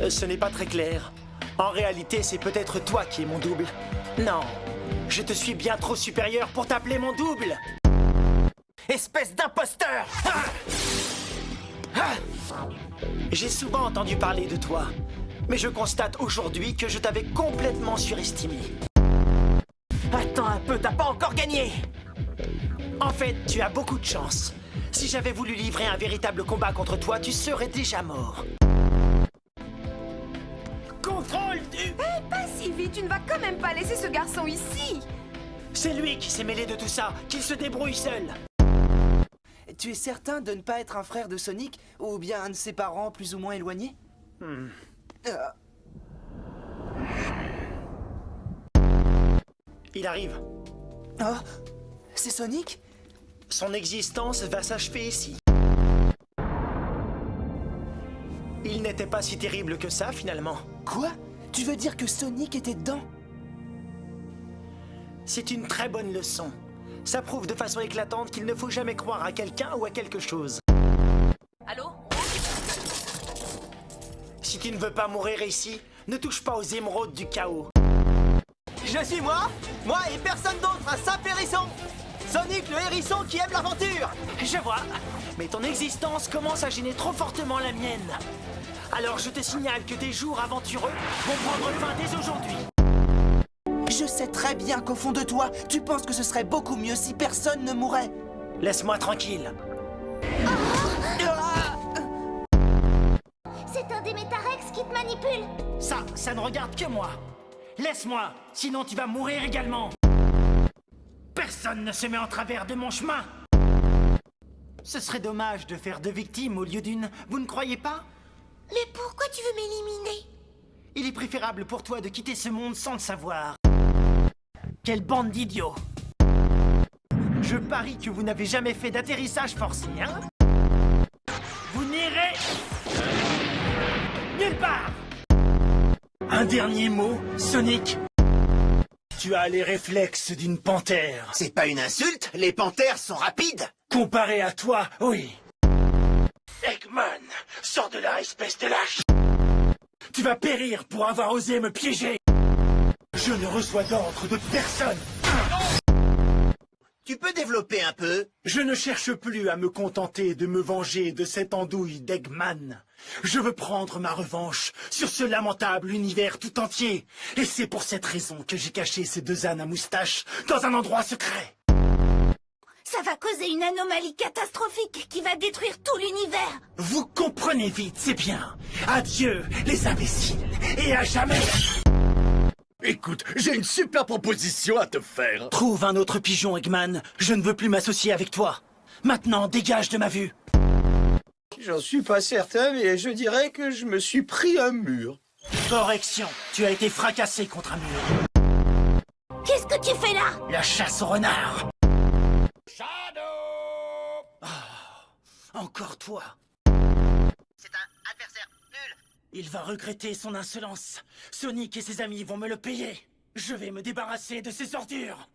Ce n'est pas très clair. En réalité, c'est peut-être toi qui es mon double. Non, je te suis bien trop supérieur pour t'appeler mon double. Espèce d'imposteur! J'ai souvent entendu parler de toi, mais je constate aujourd'hui que je t'avais complètement surestimé. Attends un peu, t'as pas encore gagné! En fait, tu as beaucoup de chance. Si j'avais voulu livrer un véritable combat contre toi, tu serais déjà mort. Contrôle du... Hé, pas si vite, tu ne vas quand même pas laisser ce garçon ici! C'est lui qui s'est mêlé de tout ça, qu'il se débrouille seul. Tu es certain de ne pas être un frère de Sonic, ou bien un de ses parents plus ou moins éloignés? Il arrive. Oh, c'est Sonic? Son existence va s'achever ici. Il n'était pas si terrible que ça, finalement. Quoi? Tu veux dire que Sonic était dedans? C'est une très bonne leçon. Ça prouve de façon éclatante qu'il ne faut jamais croire à quelqu'un ou à quelque chose. Allô? Si tu ne veux pas mourir ici, ne touche pas aux émeraudes du chaos. Je suis moi et personne d'autre, un simple hérisson. Sonic le hérisson qui aime l'aventure. Je vois, mais ton existence commence à gêner trop fortement la mienne. Alors je te signale que tes jours aventureux vont prendre fin dès aujourd'hui. Je sais très bien qu'au fond de toi, tu penses que ce serait beaucoup mieux si personne ne mourait. Laisse-moi tranquille. C'est un des Métarex qui te manipule. Ça ne regarde que moi. Laisse-moi, sinon tu vas mourir également. Personne ne se met en travers de mon chemin. Ce serait dommage de faire deux victimes au lieu d'une, vous ne croyez pas? Mais pourquoi tu veux m'éliminer? Il est préférable pour toi de quitter ce monde sans le savoir. Quelle bande d'idiots! Je parie que vous n'avez jamais fait d'atterrissage forcé, hein? Vous n'irez nulle part! Un dernier mot, Sonic. Tu as les réflexes d'une panthère. C'est pas une insulte, les panthères sont rapides. Comparé à toi, oui. Eggman, sors de là, espèce de lâche. Tu vas périr pour avoir osé me piéger. Je ne reçois d'ordre de personne. Tu peux développer un peu? Je ne cherche plus à me contenter de me venger de cette andouille d'Eggman. Je veux prendre ma revanche sur ce lamentable univers tout entier. Et c'est pour cette raison que j'ai caché ces deux ânes à moustache dans un endroit secret. Ça va causer une anomalie catastrophique qui va détruire tout l'univers. Vous comprenez vite, c'est bien. Adieu, les imbéciles, et à jamais. Écoute, j'ai une super proposition à te faire. Trouve un autre pigeon, Eggman. Je ne veux plus m'associer avec toi. Maintenant, dégage de ma vue. J'en suis pas certain, mais je dirais que je me suis pris un mur. Correction, tu as été fracassé contre un mur. Qu'est-ce que tu fais là? La chasse au renard. Encore toi. C'est un adversaire nul. Il va regretter son insolence. Sonic et ses amis vont me le payer. Je vais me débarrasser de ces ordures.